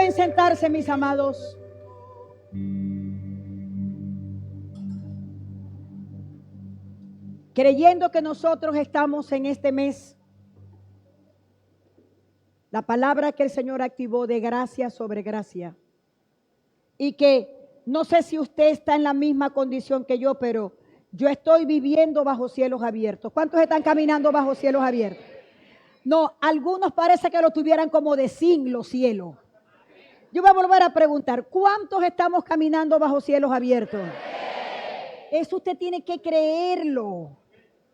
Pueden sentarse, mis amados. Creyendo que nosotros estamos en este mes, la palabra que el Señor activó de gracia sobre gracia, y que no sé si usted está en la misma condición que yo, pero yo estoy viviendo bajo cielos abiertos. ¿Cuántos están caminando bajo cielos abiertos? No, algunos parece que lo tuvieran como de sin los cielos. Yo voy a volver a preguntar, ¿cuántos estamos caminando bajo cielos abiertos? Eso usted tiene que creerlo,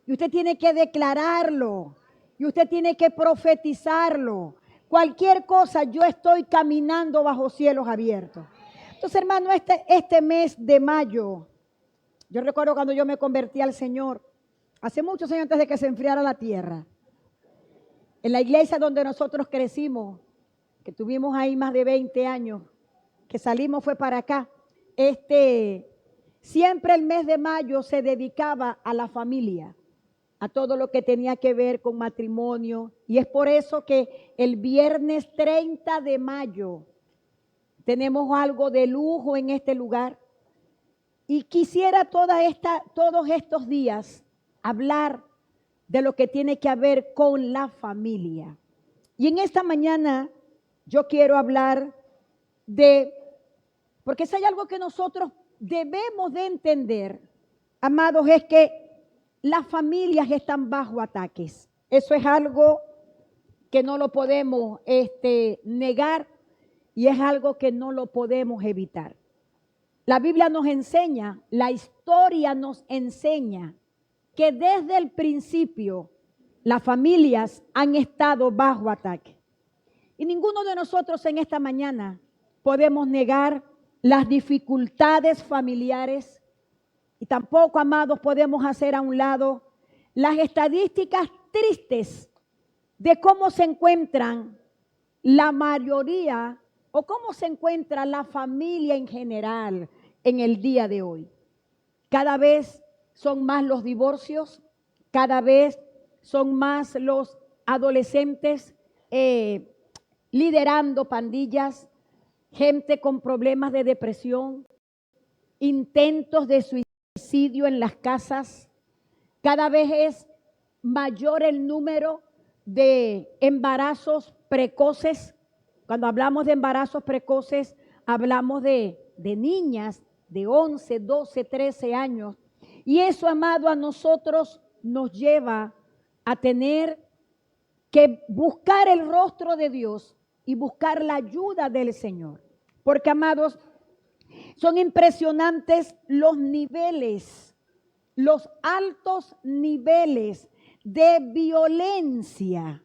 y usted tiene que declararlo, y usted tiene que profetizarlo. Cualquier cosa, yo estoy caminando bajo cielos abiertos. Entonces, hermano, este mes de mayo, yo recuerdo cuando yo me convertí al Señor, hace muchos años antes de que se enfriara la tierra, en la iglesia donde nosotros crecimos, que tuvimos ahí más de 20 años, que salimos fue para acá, siempre el mes de mayo se dedicaba a la familia, a todo lo que tenía que ver con matrimonio, y es por eso que el viernes 30 de mayo tenemos algo de lujo en este lugar. Y quisiera todos estos días hablar de lo que tiene que ver con la familia. Y en esta mañana yo quiero hablar porque si hay algo que nosotros debemos de entender, amados, es que las familias están bajo ataques. Eso es algo que no lo podemos negar, y es algo que no lo podemos evitar. La Biblia nos enseña, la historia nos enseña que desde el principio las familias han estado bajo ataque. Y ninguno de nosotros en esta mañana podemos negar las dificultades familiares, y tampoco, amados, podemos hacer a un lado las estadísticas tristes de cómo se encuentran la mayoría o cómo se encuentra la familia en general en el día de hoy. Cada vez son más los divorcios, cada vez son más los adolescentes liderando pandillas, gente con problemas de depresión, intentos de suicidio en las casas. Cada vez es mayor el número de embarazos precoces. Cuando hablamos de embarazos precoces, hablamos de niñas de 11, 12, 13 años. Y eso, amado, a nosotros nos lleva a tener que buscar el rostro de Dios y buscar la ayuda del Señor. Porque, amados, son impresionantes los niveles, los altos niveles de violencia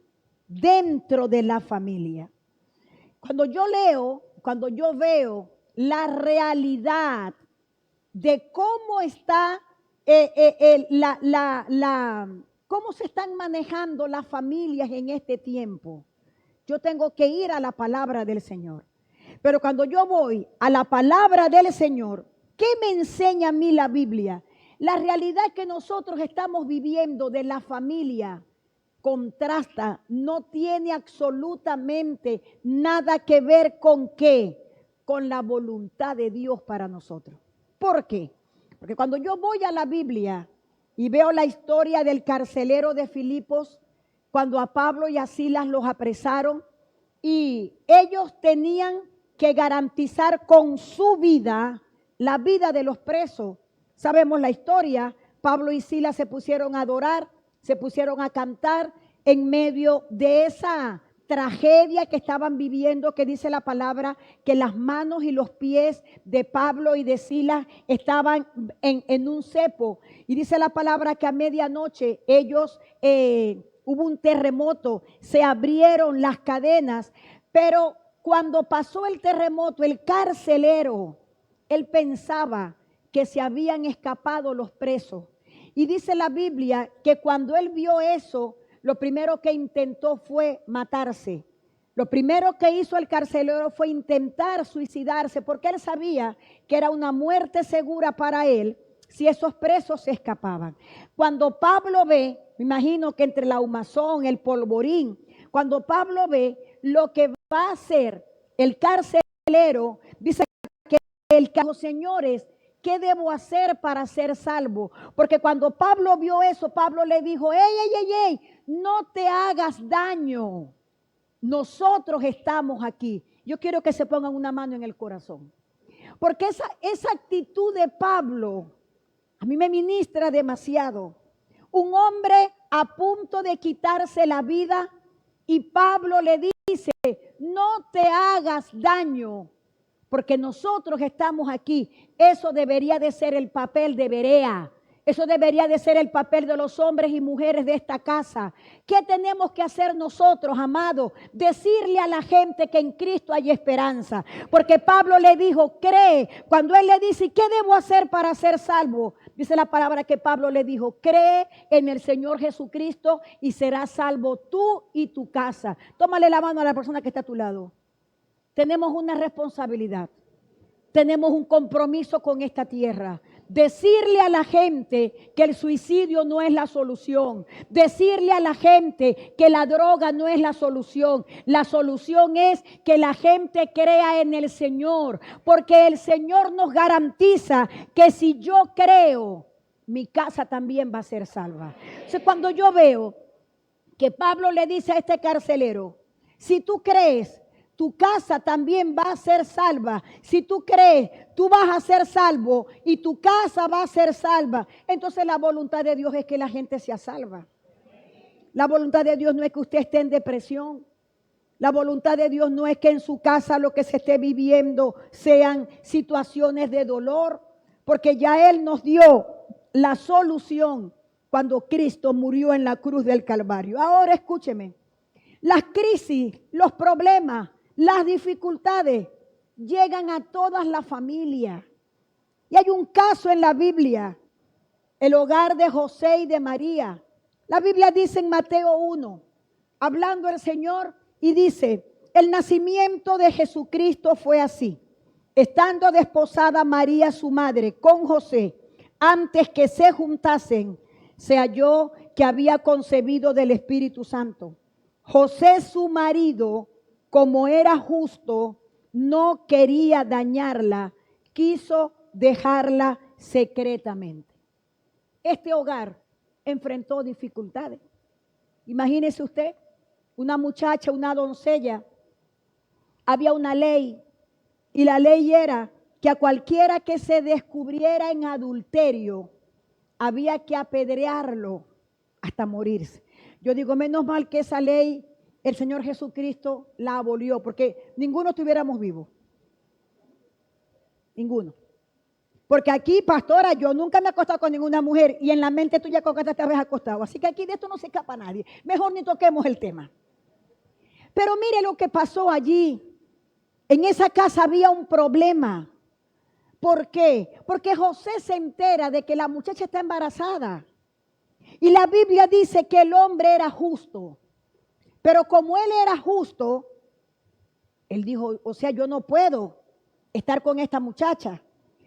dentro de la familia. Cuando yo veo la realidad de cómo está cómo se están manejando las familias en este tiempo, yo tengo que ir a la palabra del Señor. Pero cuando yo voy a la palabra del Señor, ¿qué me enseña a mí la Biblia? La realidad que nosotros estamos viviendo de la familia contrasta, no tiene absolutamente nada que ver con qué, con la voluntad de Dios para nosotros. ¿Por qué? Porque cuando yo voy a la Biblia y veo la historia del carcelero de Filipos, cuando a Pablo y a Silas los apresaron y ellos tenían que garantizar con su vida la vida de los presos. Sabemos la historia, Pablo y Silas se pusieron a adorar, se pusieron a cantar en medio de esa tragedia que estaban viviendo, que dice la palabra que las manos y los pies de Pablo y de Silas estaban en un cepo. Y dice la palabra que a medianoche ellos, hubo un terremoto, se abrieron las cadenas, pero cuando pasó el terremoto, el carcelero, él pensaba que se habían escapado los presos. Y dice la Biblia que cuando él vio eso, lo primero que intentó fue matarse. Lo primero que hizo el carcelero fue intentar suicidarse, porque él sabía que era una muerte segura para él si esos presos se escapaban. Cuando Pablo ve, me imagino que entre la humazón, el polvorín, cuando Pablo ve lo que va a hacer el carcelero, dice que el que dijo, señores, ¿qué debo hacer para ser salvo? Porque cuando Pablo vio eso, Pablo le dijo, ey, no te hagas daño. Nosotros estamos aquí. Yo quiero que se pongan una mano en el corazón. Porque esa actitud de Pablo a mí me ministra demasiado. Un hombre a punto de quitarse la vida y Pablo le dice, no te hagas daño, porque nosotros estamos aquí. Eso debería de ser el papel de Berea. Eso debería de ser el papel de los hombres y mujeres de esta casa. ¿Qué tenemos que hacer nosotros, amados? Decirle a la gente que en Cristo hay esperanza. Porque Pablo le dijo, cree. Cuando él le dice, ¿qué debo hacer para ser salvo? Dice la palabra que Pablo le dijo, cree en el Señor Jesucristo y serás salvo tú y tu casa. Tómale la mano a la persona que está a tu lado. Tenemos una responsabilidad. Tenemos un compromiso con esta tierra. Decirle a la gente que el suicidio no es la solución. Decirle a la gente que la droga no es la solución. La solución es que la gente crea en el Señor. Porque el Señor nos garantiza que si yo creo, mi casa también va a ser salva. Entonces, cuando yo veo que Pablo le dice a este carcelero, si tú crees, tu casa también va a ser salva. Si tú crees, tú vas a ser salvo y tu casa va a ser salva. Entonces la voluntad de Dios es que la gente sea salva. La voluntad de Dios no es que usted esté en depresión. La voluntad de Dios no es que en su casa lo que se esté viviendo sean situaciones de dolor, porque ya Él nos dio la solución cuando Cristo murió en la cruz del Calvario. Ahora escúcheme, las crisis, los problemas, las dificultades llegan a todas las familias. Y hay un caso en la Biblia, el hogar de José y de María. La Biblia dice en Mateo 1, hablando el Señor, y dice, el nacimiento de Jesucristo fue así. Estando desposada María, su madre, con José, antes que se juntasen, se halló que había concebido del Espíritu Santo. José, su marido, como era justo, no quería dañarla, quiso dejarla secretamente. Este hogar enfrentó dificultades. Imagínese usted, una muchacha, una doncella, había una ley y la ley era que a cualquiera que se descubriera en adulterio había que apedrearlo hasta morirse. Yo digo, menos mal que esa ley el Señor Jesucristo la abolió, porque ninguno estuviéramos vivos. Ninguno. Porque aquí, pastora, yo nunca me he acostado con ninguna mujer y en la mente tuya con que te habías acostado. Así que aquí de esto no se escapa nadie. Mejor ni toquemos el tema. Pero mire lo que pasó allí. En esa casa había un problema. ¿Por qué? Porque José se entera de que la muchacha está embarazada. Y la Biblia dice que el hombre era justo. Pero como él era justo, él dijo, o sea, yo no puedo estar con esta muchacha.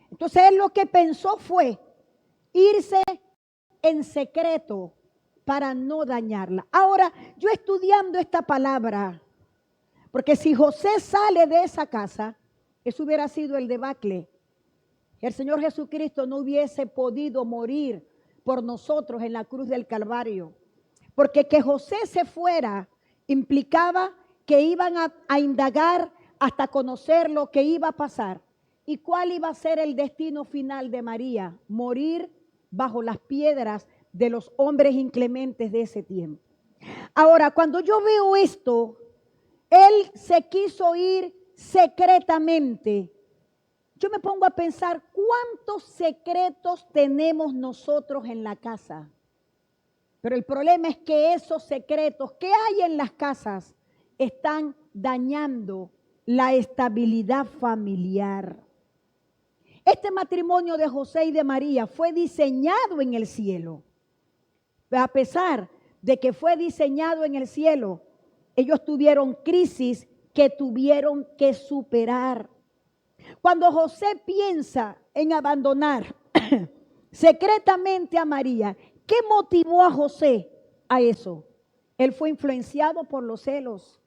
Entonces él lo que pensó fue irse en secreto para no dañarla. Ahora, yo estudiando esta palabra, porque si José sale de esa casa, eso hubiera sido el debacle. El Señor Jesucristo no hubiese podido morir por nosotros en la cruz del Calvario. Porque que José se fuera implicaba que iban a indagar hasta conocer lo que iba a pasar. ¿Y cuál iba a ser el destino final de María? Morir bajo las piedras de los hombres inclementes de ese tiempo. Ahora, cuando yo veo esto, él se quiso ir secretamente. Yo me pongo a pensar, ¿cuántos secretos tenemos nosotros en la casa? Pero el problema es que esos secretos que hay en las casas están dañando la estabilidad familiar. Este matrimonio de José y de María fue diseñado en el cielo. A pesar de que fue diseñado en el cielo, ellos tuvieron crisis que tuvieron que superar. Cuando José piensa en abandonar secretamente a María, ¿qué motivó a José a eso? Él fue influenciado por los celos.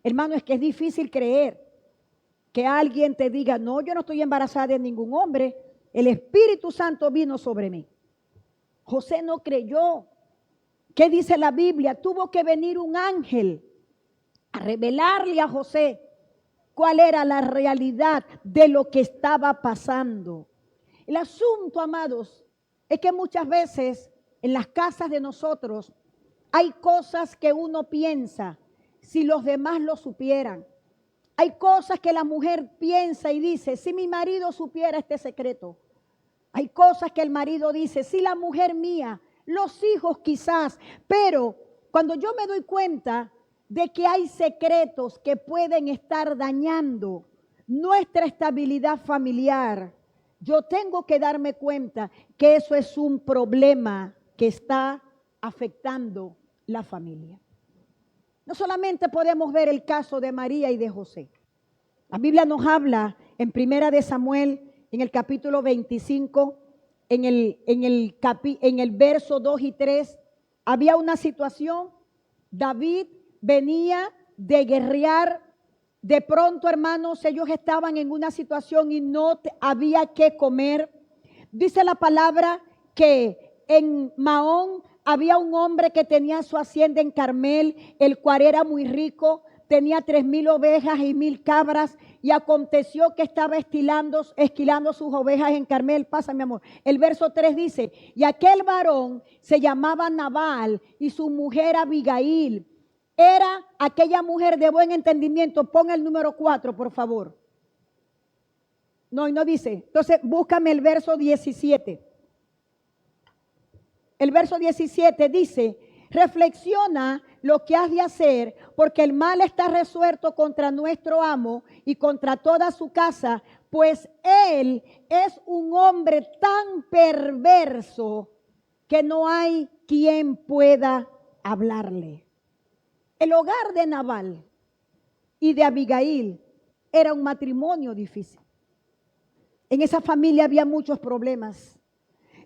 Hermano, es que es difícil creer, que alguien te diga, no, yo no estoy embarazada de ningún hombre, el Espíritu Santo vino sobre mí. José no creyó. ¿Qué dice la Biblia? Tuvo que venir un ángel a revelarle a José cuál era la realidad de lo que estaba pasando. El asunto, amados, es que muchas veces en las casas de nosotros hay cosas que uno piensa, si los demás lo supieran. Hay cosas que la mujer piensa y dice, si mi marido supiera este secreto. Hay cosas que el marido dice, si la mujer mía, los hijos quizás, pero cuando yo me doy cuenta de que hay secretos que pueden estar dañando nuestra estabilidad familiar, yo tengo que darme cuenta que eso es un problema que está afectando la familia. No solamente podemos ver el caso de María y de José. La Biblia nos habla en Primera de Samuel, en el capítulo 25, en el verso 2 y 3, había una situación. David venía de guerrear. De pronto, hermanos, ellos estaban en una situación y no había que comer. Dice la palabra que en Maón había un hombre que tenía su hacienda en Carmel, el cual era muy rico, tenía 3,000 ovejas y 1,000 cabras, y aconteció que estaba esquilando sus ovejas en Carmel. Pasa, mi amor. El verso 3 dice, y aquel varón se llamaba Nabal y su mujer Abigail. Era aquella mujer de buen entendimiento. Pon el número 4, por favor. No, y no dice. Entonces, búscame el verso 17. El verso 17 dice, reflexiona lo que has de hacer, porque el mal está resuelto contra nuestro amo y contra toda su casa, pues él es un hombre tan perverso que no hay quien pueda hablarle. El hogar de Nabal y de Abigail era un matrimonio difícil. En esa familia había muchos problemas.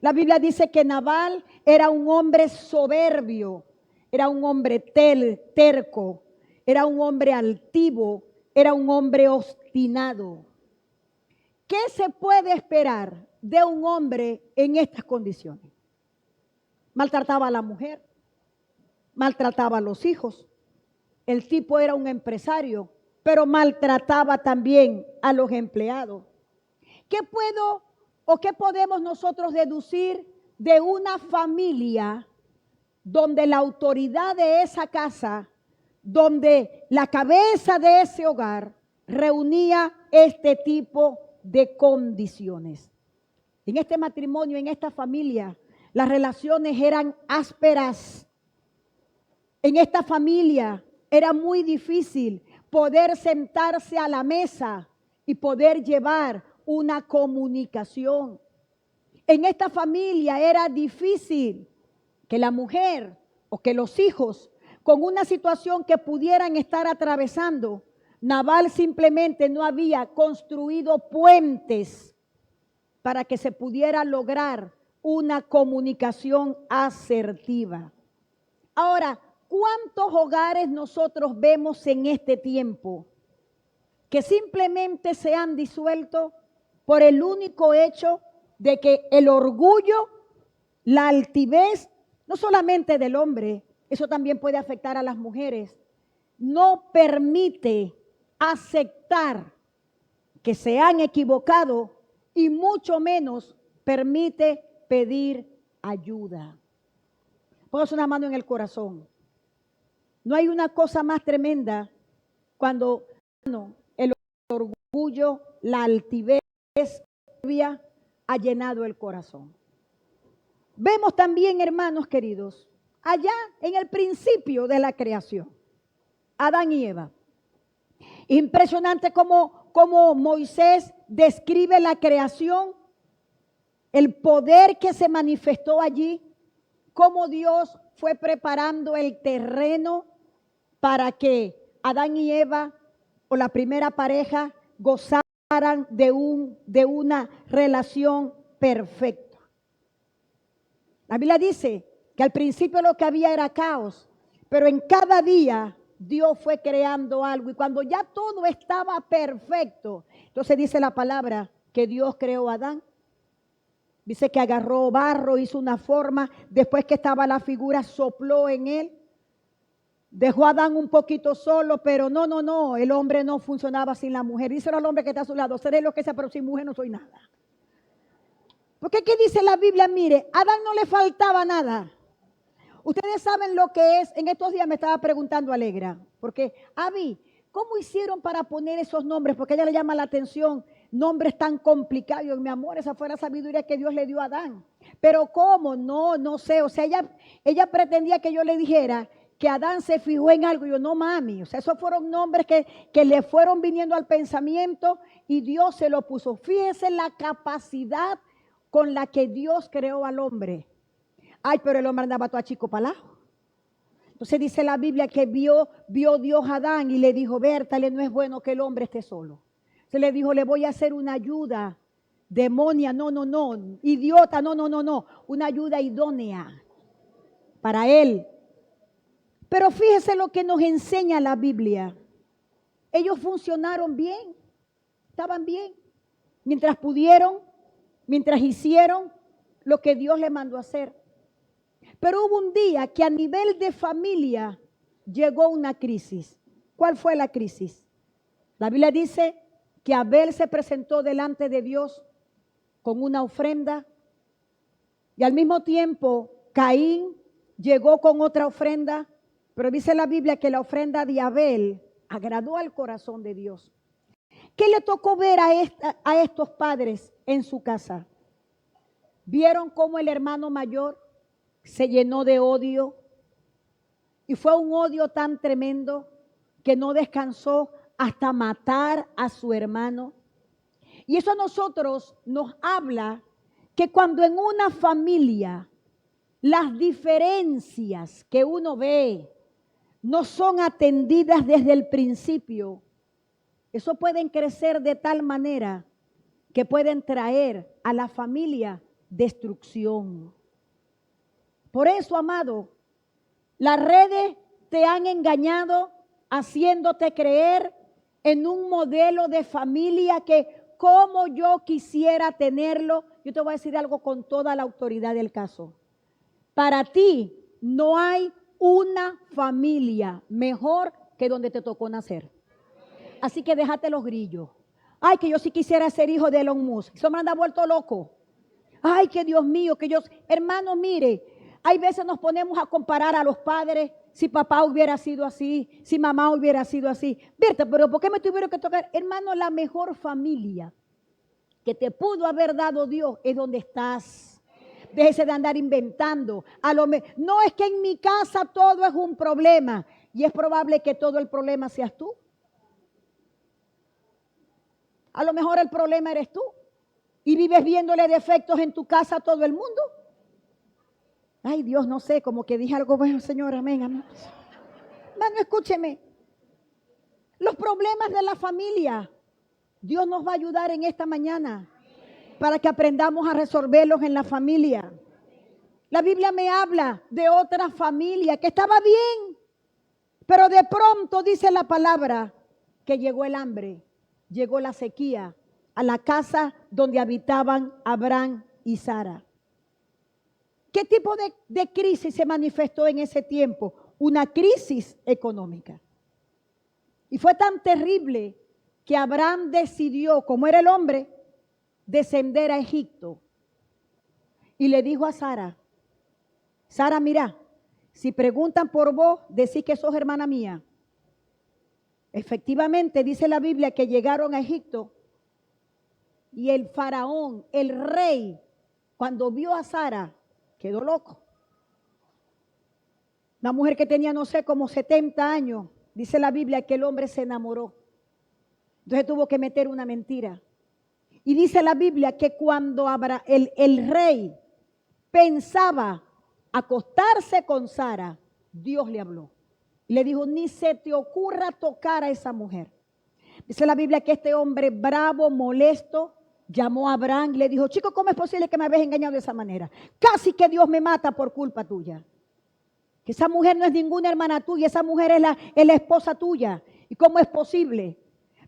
La Biblia dice que Nabal era un hombre soberbio, era un hombre terco, era un hombre altivo, era un hombre obstinado. ¿Qué se puede esperar de un hombre en estas condiciones? Maltrataba a la mujer, maltrataba a los hijos. El tipo era un empresario, pero maltrataba también a los empleados. ¿Qué puedo o qué podemos nosotros deducir de una familia donde la autoridad de esa casa, donde la cabeza de ese hogar reunía este tipo de condiciones? En este matrimonio, en esta familia, las relaciones eran ásperas. En esta familia era muy difícil poder sentarse a la mesa y poder llevar una comunicación. En esta familia era difícil que la mujer o que los hijos, con una situación que pudieran estar atravesando, Nabal simplemente no había construido puentes para que se pudiera lograr una comunicación asertiva. Ahora, ¿cuántos hogares nosotros vemos en este tiempo que simplemente se han disuelto por el único hecho de que el orgullo, la altivez, no solamente del hombre, eso también puede afectar a las mujeres, no permite aceptar que se han equivocado y mucho menos permite pedir ayuda? Póngase una mano en el corazón. No hay una cosa más tremenda cuando el orgullo, la altivez ha llenado el corazón. Vemos también, hermanos queridos, allá en el principio de la creación, Adán y Eva. Impresionante cómo Moisés describe la creación, el poder que se manifestó allí, cómo Dios fue preparando el terreno para que Adán y Eva, o la primera pareja, gozaran de una relación perfecta. La Biblia dice que al principio lo que había era caos, pero en cada día Dios fue creando algo y cuando ya todo estaba perfecto, entonces dice la palabra que Dios creó a Adán. Dice que agarró barro, hizo una forma, después que estaba la figura, sopló en él. Dejó a Adán un poquito solo, pero no, el hombre no funcionaba sin la mujer. Díselo al hombre que está a su lado, seré lo que sea, pero sin mujer no soy nada. Porque aquí dice la Biblia, mire, a Adán no le faltaba nada. Ustedes saben lo que es, en estos días me estaba preguntando Alegra, porque Abby, ¿cómo hicieron para poner esos nombres? Porque a ella le llama la atención, nombres tan complicados. Mi amor, esa fue la sabiduría que Dios le dio a Adán. Pero ¿cómo? No sé, o sea, ella pretendía que yo le dijera que Adán se fijó en algo. Yo, no mami, o sea, esos fueron nombres que le fueron viniendo al pensamiento y Dios se lo puso. Fíjese la capacidad con la que Dios creó al hombre. Ay, pero el hombre andaba todo achicopalado. Entonces dice la Biblia que vio Dios a Adán y le dijo, Bertale, no es bueno que el hombre esté solo. Se le dijo, le voy a hacer una ayuda demonia, no, idiota, no, una ayuda idónea para él. Pero fíjese lo que nos enseña la Biblia. Ellos funcionaron bien, estaban bien, mientras pudieron, mientras hicieron lo que Dios les mandó a hacer. Pero hubo un día que a nivel de familia llegó una crisis. ¿Cuál fue la crisis? La Biblia dice que Abel se presentó delante de Dios con una ofrenda y al mismo tiempo Caín llegó con otra ofrenda, pero dice la Biblia que la ofrenda de Abel agradó al corazón de Dios. ¿Qué le tocó ver a estos padres en su casa? Vieron cómo el hermano mayor se llenó de odio y fue un odio tan tremendo que no descansó hasta matar a su hermano. Y eso a nosotros nos habla que cuando en una familia las diferencias que uno ve no son atendidas desde el principio, eso pueden crecer de tal manera que pueden traer a la familia destrucción. Por eso, amado, las redes te han engañado haciéndote creer en un modelo de familia que como yo quisiera tenerlo. Yo te voy a decir algo con toda la autoridad del caso. Para ti no hay una familia mejor que donde te tocó nacer. Así que déjate los grillos. Ay, que yo sí quisiera ser hijo de Elon Musk. Eso me anda vuelto loco. Ay, que Dios mío, que yo... Hermano, mire, hay veces nos ponemos a comparar a los padres. Si papá hubiera sido así, si mamá hubiera sido así. Berta, pero ¿por qué me tuvieron que tocar? Hermano, la mejor familia que te pudo haber dado Dios es donde estás. Déjese de andar inventando. No es que en mi casa todo es un problema. Y es probable que todo el problema seas tú. A lo mejor el problema eres tú. Y vives viéndole defectos en tu casa a todo el mundo. Ay, Dios, no sé, como que dije algo bueno, Señor, amén, amén. Hermano, escúcheme. Los problemas de la familia, Dios nos va a ayudar en esta mañana para que aprendamos a resolverlos en la familia. La Biblia me habla de otra familia que estaba bien, pero de pronto dice la palabra que llegó el hambre, llegó la sequía a la casa donde habitaban Abraham y Sara. ¿Qué tipo de crisis se manifestó en ese tiempo? Una crisis económica. Y fue tan terrible que Abraham decidió, como era el hombre, descender a Egipto. Y le dijo a Sara, Sara, mira, si preguntan por vos, decís que sos hermana mía. Efectivamente, dice la Biblia que llegaron a Egipto y el faraón, el rey, cuando vio a Sara, quedó loco. Una mujer que tenía, no sé, como 70 años. Dice la Biblia que el hombre se enamoró. Entonces tuvo que meter una mentira. Y dice la Biblia que cuando el rey pensaba acostarse con Sara, Dios le habló. Y le dijo, ni se te ocurra tocar a esa mujer. Dice la Biblia que este hombre bravo, molesto, llamó a Abraham y le dijo, chico, ¿cómo es posible que me habéis engañado de esa manera? Casi que Dios me mata por culpa tuya. Que esa mujer no es ninguna hermana tuya, esa mujer es la esposa tuya. ¿Y cómo es posible?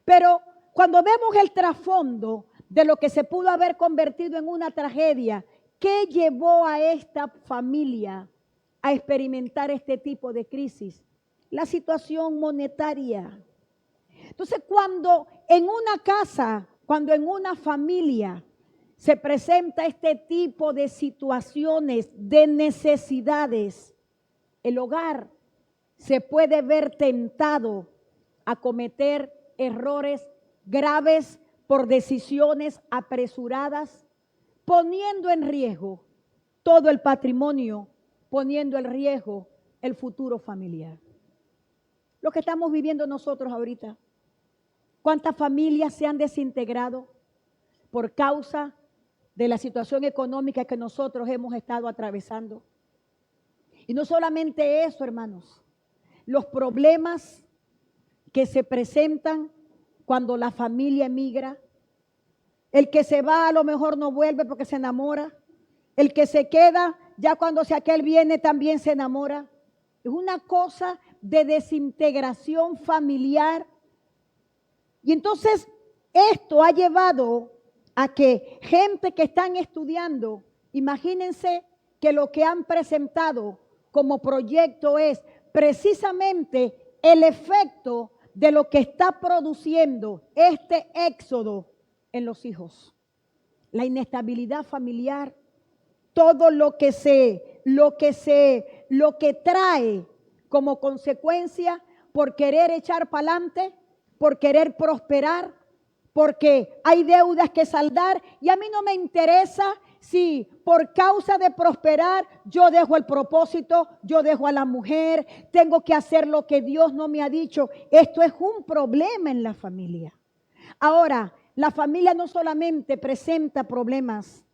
Pero cuando vemos el trasfondo de lo que se pudo haber convertido en una tragedia, ¿qué llevó a esta familia a experimentar este tipo de crisis? La situación monetaria. Entonces, cuando en una casa, cuando en una familia se presenta este tipo de situaciones, de necesidades, el hogar se puede ver tentado a cometer errores graves por decisiones apresuradas, poniendo en riesgo todo el patrimonio, poniendo en riesgo el futuro familiar. Lo que estamos viviendo nosotros ahorita. ¿Cuántas familias se han desintegrado por causa de la situación económica que nosotros hemos estado atravesando? Y no solamente eso, hermanos, los problemas que se presentan cuando la familia emigra, el que se va a lo mejor no vuelve porque se enamora, el que se queda ya cuando si aquel viene también se enamora. Es una cosa de desintegración familiar. Y entonces esto ha llevado a que gente que están estudiando, imagínense que lo que han presentado como proyecto es precisamente el efecto de lo que está produciendo este éxodo en los hijos. La inestabilidad familiar, todo lo que trae como consecuencia por querer echar para adelante, por querer prosperar, porque hay deudas que saldar y a mí no me interesa si por causa de prosperar yo dejo el propósito, yo dejo a la mujer, tengo que hacer lo que Dios no me ha dicho. Esto es un problema en la familia. Ahora, la familia no solamente presenta problemas,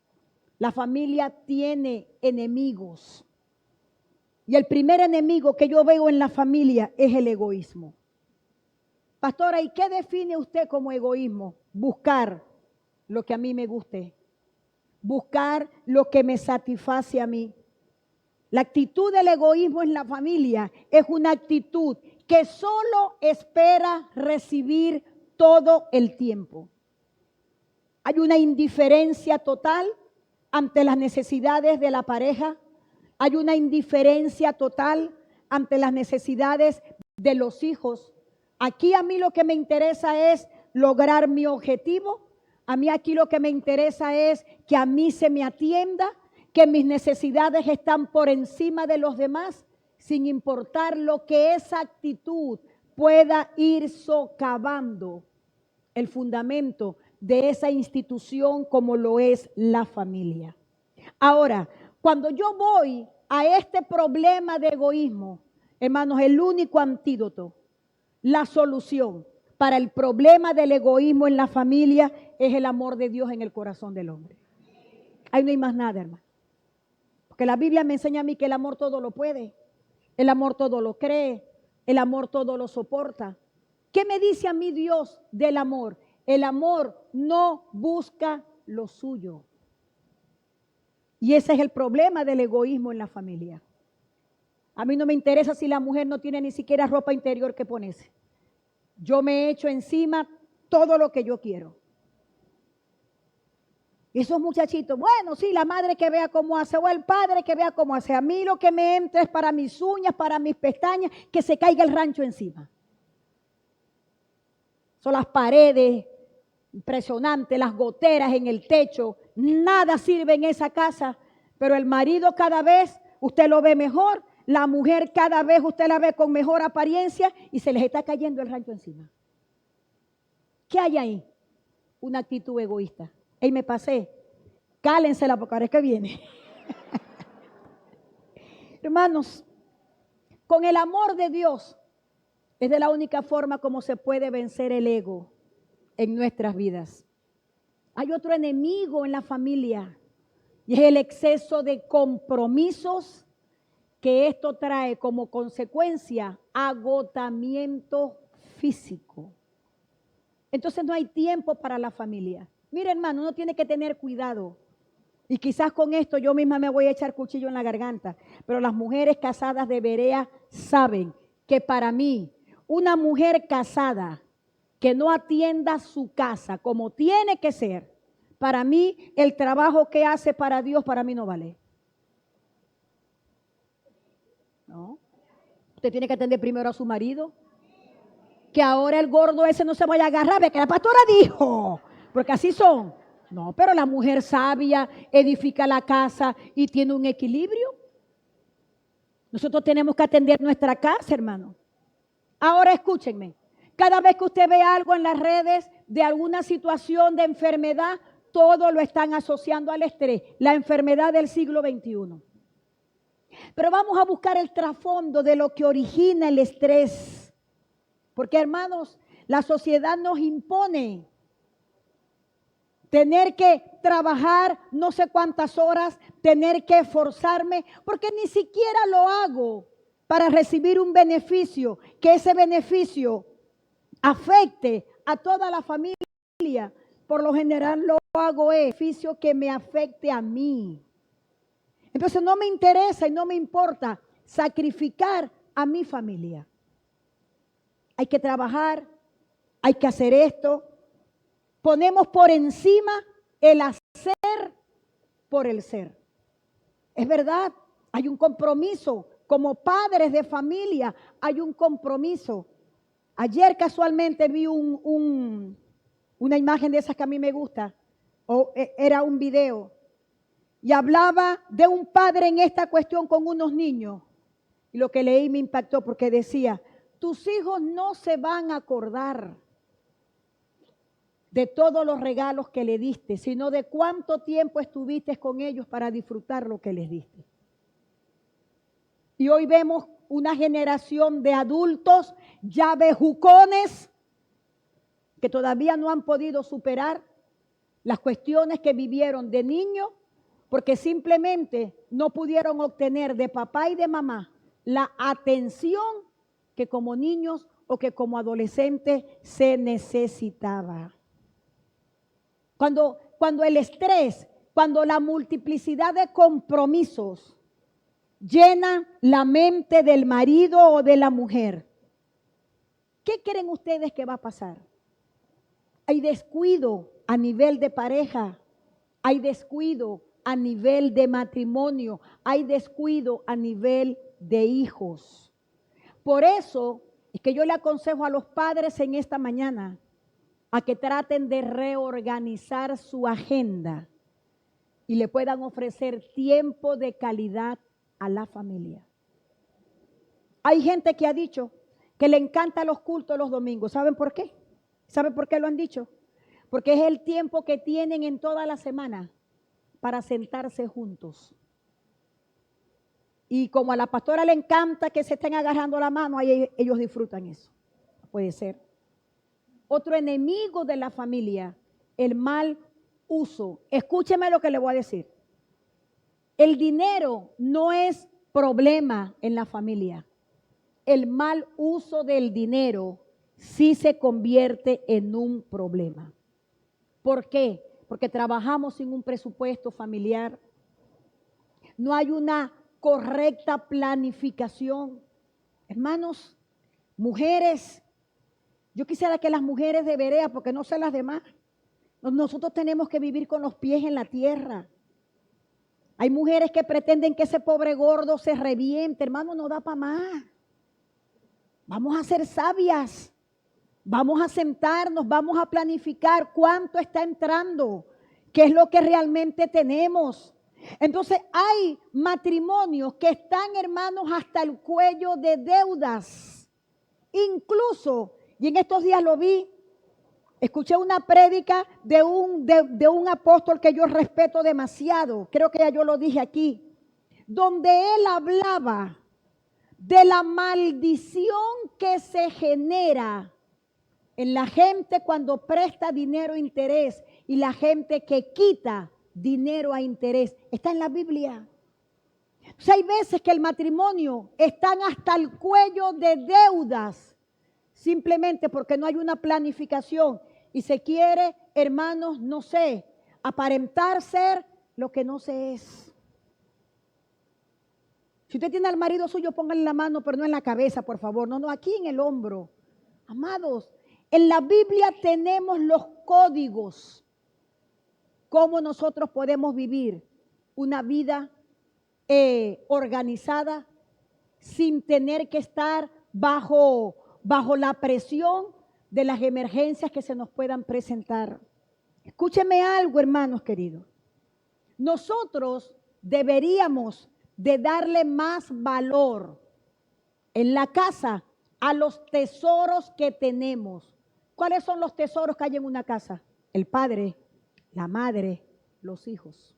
la familia tiene enemigos. Y el primer enemigo que yo veo en la familia es el egoísmo. Pastora, ¿y qué define usted como egoísmo? Buscar lo que a mí me guste. Buscar lo que me satisface a mí. La actitud del egoísmo en la familia es una actitud que solo espera recibir todo el tiempo. Hay una indiferencia total ante las necesidades de la pareja. Hay una indiferencia total ante las necesidades de los hijos. Aquí a mí lo que me interesa es lograr mi objetivo. A mí aquí lo que me interesa es que a mí se me atienda, que mis necesidades están por encima de los demás, sin importar lo que esa actitud pueda ir socavando el fundamento de esa institución como lo es la familia. Ahora, cuando yo voy a este problema de egoísmo, hermanos, el único antídoto, la solución para el problema del egoísmo en la familia es el amor de Dios en el corazón del hombre. Ahí no hay más nada, hermano. Porque la Biblia me enseña a mí que el amor todo lo puede, el amor todo lo cree, el amor todo lo soporta. ¿Qué me dice a mí Dios del amor? El amor no busca lo suyo. Y ese es el problema del egoísmo en la familia. A mí no me interesa si la mujer no tiene ni siquiera ropa interior que ponerse. Yo me echo encima todo lo que yo quiero. Y esos muchachitos, bueno, sí, la madre que vea cómo hace o el padre que vea cómo hace. A mí lo que me entra es para mis uñas, para mis pestañas, que se caiga el rancho encima. Son las paredes impresionantes, las goteras en el techo, nada sirve en esa casa, pero el marido cada vez usted lo ve mejor, la mujer cada vez usted la ve con mejor apariencia y se les está cayendo el rancho encima. ¿Qué hay ahí? Una actitud egoísta. Ey, me pasé, cálensela porque ahora es que viene. Hermanos, con el amor de Dios es de la única forma como se puede vencer el ego en nuestras vidas. Hay otro enemigo en la familia y es el exceso de compromisos que esto trae como consecuencia agotamiento físico. Entonces no hay tiempo para la familia. Mira, hermano, uno tiene que tener cuidado Y quizás con esto yo misma me voy a echar cuchillo en la garganta, pero las mujeres casadas de Berea saben que para mí, una mujer casada que no atienda su casa como tiene que ser, para mí el trabajo que hace para Dios, para mí no vale. ¿No? Usted tiene que atender primero a su marido. Que ahora el gordo ese no se vaya a agarrar, ve que la pastora dijo, porque así son. No, pero la mujer sabia edifica la casa y tiene un equilibrio. Nosotros tenemos que atender nuestra casa, hermano. Ahora escúchenme, cada vez que usted ve algo en las redes de alguna situación de enfermedad, todo lo están asociando al estrés, la enfermedad del siglo XXI. Pero vamos a buscar el trasfondo de lo que origina el estrés. Porque, hermanos, la sociedad nos impone tener que trabajar no sé cuántas horas, tener que esforzarme, porque ni siquiera lo hago para recibir un beneficio, que ese beneficio afecte a toda la familia. Por lo general lo hago es beneficio que me afecte a mí. Entonces no me interesa y no me importa sacrificar a mi familia. Hay que trabajar, hay que hacer esto. Ponemos por encima el hacer por el ser. Es verdad, hay un compromiso. Como padres de familia hay un compromiso. Ayer casualmente vi una imagen de esas que a mí me gusta. Era un video. Y hablaba de un padre en esta cuestión con unos niños. Y lo que leí me impactó porque decía, tus hijos no se van a acordar de todos los regalos que le diste, sino de cuánto tiempo estuviste con ellos para disfrutar lo que les diste. Y hoy vemos una generación de adultos ya bejucones que todavía no han podido superar las cuestiones que vivieron de niños porque simplemente no pudieron obtener de papá y de mamá la atención que como niños o que como adolescentes se necesitaba. Cuando el estrés, cuando la multiplicidad de compromisos llena la mente del marido o de la mujer, ¿qué creen ustedes que va a pasar? Hay descuido a nivel de pareja, hay descuido a nivel de matrimonio, hay descuido a nivel de hijos. Por eso es que yo le aconsejo a los padres en esta mañana a que traten de reorganizar su agenda y le puedan ofrecer tiempo de calidad a la familia. Hay gente que ha dicho que le encantan los cultos los domingos. ¿Saben por qué? ¿Saben por qué lo han dicho? Porque es el tiempo que tienen en toda la semana para sentarse juntos. Y como a la pastora le encanta que se estén agarrando la mano, ahí ellos disfrutan eso. Puede ser. Otro enemigo de la familia, el mal uso. Escúcheme lo que le voy a decir. El dinero no es problema en la familia. El mal uso del dinero sí se convierte en un problema. ¿Por qué? Porque trabajamos sin un presupuesto familiar. No hay una correcta planificación. Hermanos, mujeres, yo quisiera que las mujeres de Berea, porque no sé las demás, nosotros tenemos que vivir con los pies en la tierra. Hay mujeres que pretenden que ese pobre gordo se reviente. Hermano, no da para más. Vamos a ser sabias. Vamos a sentarnos, vamos a planificar cuánto está entrando, qué es lo que realmente tenemos. Entonces hay matrimonios que están, hermanos, hasta el cuello de deudas. Incluso, y en estos días lo vi, escuché una prédica de un apóstol que yo respeto demasiado, creo que ya yo lo dije aquí, donde él hablaba de la maldición que se genera en la gente cuando presta dinero a interés y la gente que quita dinero a interés. Está en la Biblia. O sea, hay veces que el matrimonio están hasta el cuello de deudas simplemente porque no hay una planificación y se quiere, hermanos, no sé, aparentar ser lo que no se es. Si usted tiene al marido suyo, póngale la mano, pero no en la cabeza, por favor. No, no, aquí en el hombro. Amados, en la Biblia tenemos los códigos. Cómo nosotros podemos vivir una vida organizada sin tener que estar bajo la presión de las emergencias que se nos puedan presentar. Escúcheme algo, hermanos queridos. Nosotros deberíamos de darle más valor en la casa a los tesoros que tenemos. ¿Cuáles son los tesoros que hay en una casa? El padre, la madre, los hijos.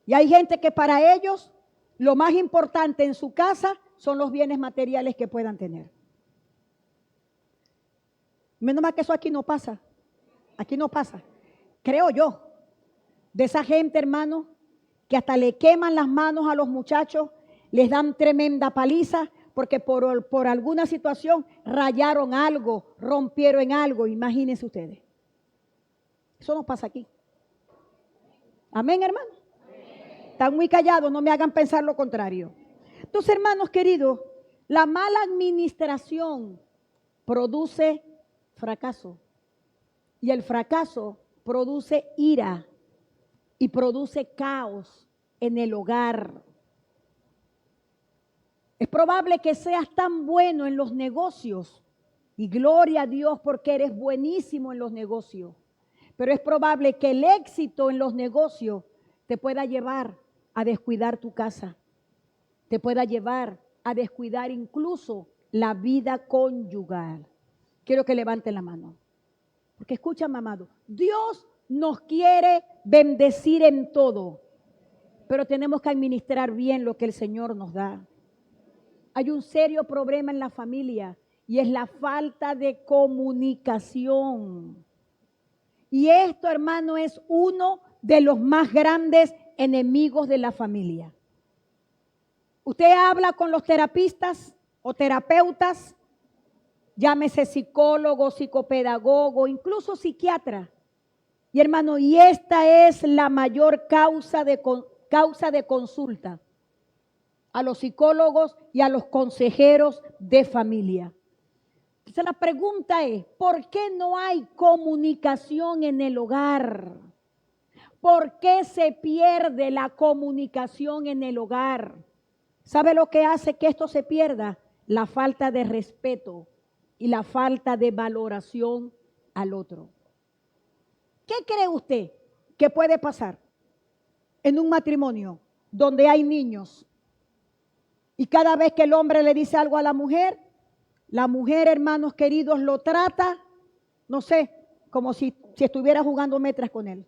Y hay gente que para ellos lo más importante en su casa son los bienes materiales que puedan tener. Menos mal que eso aquí no pasa. Aquí no pasa. Creo yo. De esa gente, hermano, que hasta le queman las manos a los muchachos, les dan tremenda paliza porque por alguna situación rayaron algo, rompieron algo. Imagínense ustedes. Eso no pasa aquí. Amén, hermano. Están muy callados, no me hagan pensar lo contrario. Entonces, hermanos queridos, la mala administración produce fracaso. Y el fracaso produce ira y produce caos en el hogar. Es probable que seas tan bueno en los negocios, y gloria a Dios porque eres buenísimo en los negocios, pero es probable que el éxito en los negocios te pueda llevar a descuidar tu casa, te pueda llevar a descuidar incluso la vida conyugal. Quiero que levanten la mano, porque escúchame, amado, Dios nos quiere bendecir en todo, pero tenemos que administrar bien lo que el Señor nos da. Hay un serio problema en la familia y es la falta de comunicación. Y esto, hermano, es uno de los más grandes enemigos de la familia. Usted habla con los terapistas o terapeutas, llámese psicólogo, psicopedagogo, incluso psiquiatra. Y hermano, y esta es la mayor causa de consulta a los psicólogos y a los consejeros de familia. Entonces la pregunta es, ¿por qué no hay comunicación en el hogar? ¿Por qué se pierde la comunicación en el hogar? ¿Sabe lo que hace que esto se pierda? La falta de respeto y la falta de valoración al otro. ¿Qué cree usted que puede pasar en un matrimonio donde hay niños? Y cada vez que el hombre le dice algo a la mujer, hermanos queridos, lo trata, no sé, como si estuviera jugando metras con él.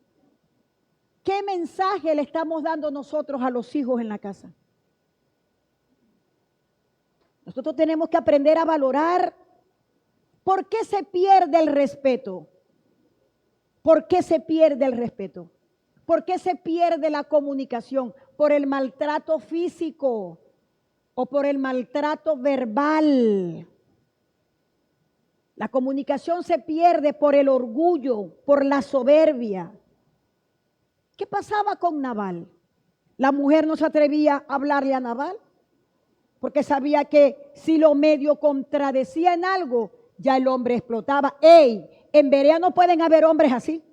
¿Qué mensaje le estamos dando nosotros a los hijos en la casa? Nosotros tenemos que aprender a valorar. ¿Por qué se pierde el respeto? ¿Por qué se pierde el respeto? ¿Por qué se pierde la comunicación? ¿Por el maltrato físico o por el maltrato verbal? La comunicación se pierde por el orgullo, por la soberbia. ¿Qué pasaba con Nabal? La mujer no se atrevía a hablarle a Nabal porque sabía que si lo medio contradecía en algo, ya el hombre explotaba. ¡Ey! En Berea no pueden haber hombres así.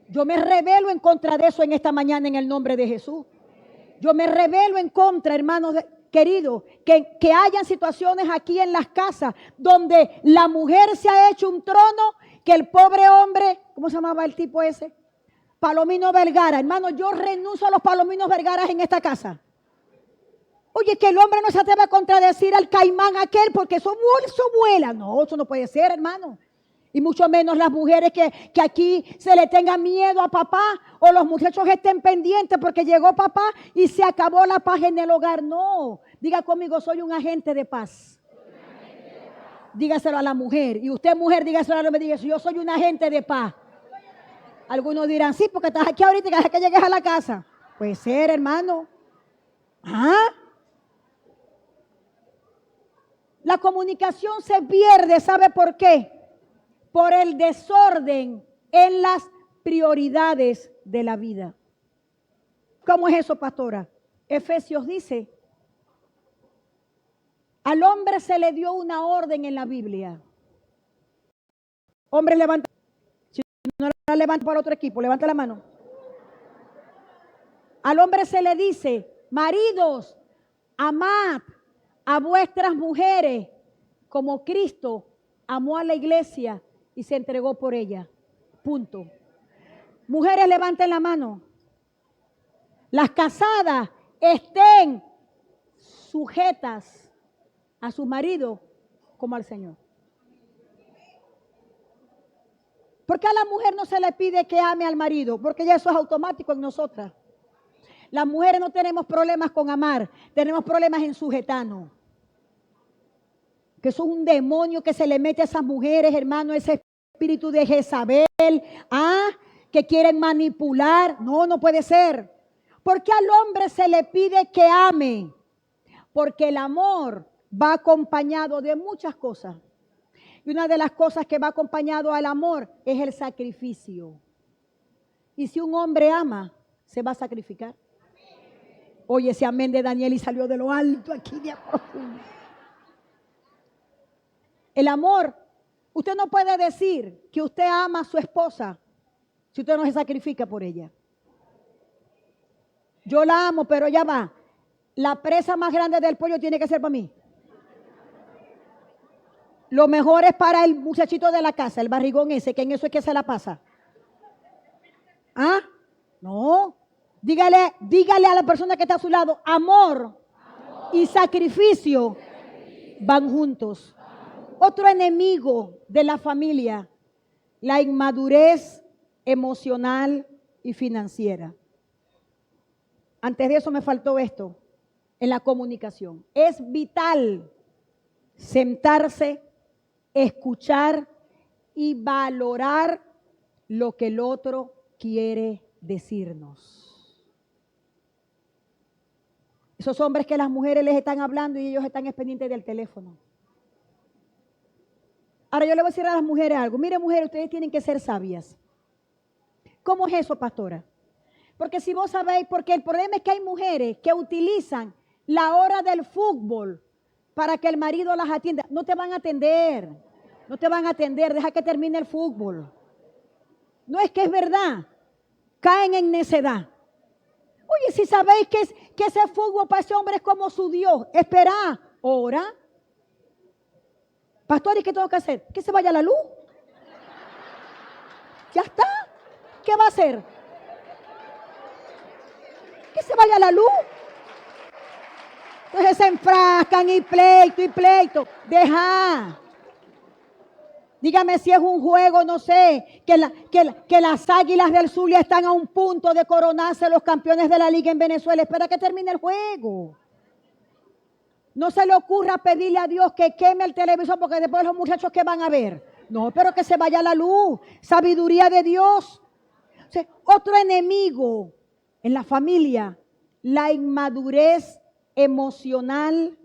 Yo me rebelo en contra de eso en esta mañana en el nombre de Jesús. Yo me rebelo en contra, hermanos queridos, que hayan situaciones aquí en las casas donde la mujer se ha hecho un trono, que el pobre hombre, ¿cómo se llamaba el tipo ese? Palomino Vergara. Hermano, yo renuncio a los Palominos Vergaras en esta casa. Oye, que el hombre no se atreve a contradecir al caimán aquel porque eso vuela. No, eso no puede ser, hermano. Y mucho menos las mujeres que aquí se le tenga miedo a papá o los muchachos estén pendientes porque llegó papá y se acabó la paz en el hogar. No, diga conmigo, soy un agente de paz. Dígaselo a la mujer. Y usted, mujer, dígaselo a la hombre, dígase, yo soy un agente de paz. Algunos dirán, sí, porque estás aquí ahorita y deja que llegues a la casa. Puede ser, hermano. ¿Ah? La comunicación se pierde, ¿sabe por qué? por el desorden en las prioridades de la vida. ¿Cómo es eso, pastora? Efesios dice, al hombre se le dio una orden en la Biblia. Hombre, levanta. Si no la levanta para otro equipo, levanta la mano. Al hombre se le dice, maridos, amad a vuestras mujeres como Cristo amó a la iglesia y se entregó por ella. Punto. Mujeres, levanten la mano. Las casadas estén sujetas a su marido como al Señor. ¿Por qué a la mujer no se le pide que ame al marido? Porque ya eso es automático en nosotras. Las mujeres no tenemos problemas con amar, tenemos problemas en sujetarnos. Que eso es un demonio que se le mete a esas mujeres, hermano, ese espíritu de Jezabel, que quieren manipular. No, no puede ser. ¿Por qué al hombre se le pide que ame? Porque el amor va acompañado de muchas cosas. Y una de las cosas que va acompañado al amor es el sacrificio. Y si un hombre ama, se va a sacrificar. Oye, ese amén de Daniel y salió de lo alto aquí de profundo. El amor, usted no puede decir que usted ama a su esposa si usted no se sacrifica por ella. Yo la amo, pero ya va. La presa más grande del pollo tiene que ser para mí. Lo mejor es para el muchachito de la casa, el barrigón ese, que en eso es que se la pasa. ¿Ah? No. Dígale a la persona que está a su lado, amor y sacrificio van juntos. Otro enemigo de la familia, la inmadurez emocional y financiera. Antes de eso me faltó esto, en la comunicación. Es vital sentarse, escuchar y valorar lo que el otro quiere decirnos. Esos hombres que las mujeres les están hablando y ellos están pendientes del teléfono. Ahora yo le voy a decir a las mujeres algo. Miren, mujeres, ustedes tienen que ser sabias. ¿Cómo es eso, pastora? Porque si vos sabéis, porque el problema es que hay mujeres que utilizan la hora del fútbol para que el marido las atienda. No te van a atender, no te van a atender, deja que termine el fútbol. No es que es verdad, caen en necedad. Oye, si sabéis que ese fútbol para ese hombre es como su Dios, espera, ora. Pastor, ¿y qué tengo que hacer? Que se vaya la luz. Ya está. ¿Qué va a hacer? Que se vaya la luz. Entonces se enfrascan y pleito. Deja. Dígame si es un juego, no sé, que las Águilas del Zulia están a un punto de coronarse los campeones de la liga en Venezuela. Espera que termine el juego. No se le ocurra pedirle a Dios que queme el televisor porque después los muchachos que van a ver. No, pero que se vaya la luz. Sabiduría de Dios. O sea, otro enemigo en la familia, la inmadurez emocional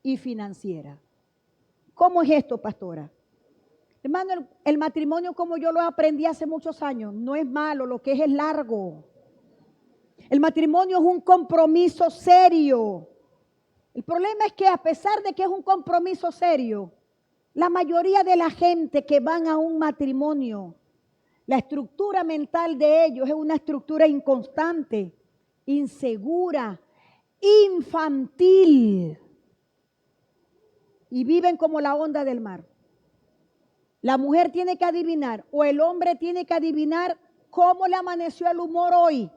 y financiera. ¿Cómo es esto, pastora? Hermano, el matrimonio como yo lo aprendí hace muchos años, no es malo, lo que es largo. El matrimonio es un compromiso serio. El problema es que a pesar de que es un compromiso serio, la mayoría de la gente que van a un matrimonio, la estructura mental de ellos es una estructura inconstante, insegura, infantil. Y viven como la onda del mar. La mujer tiene que adivinar o el hombre tiene que adivinar cómo le amaneció el humor hoy,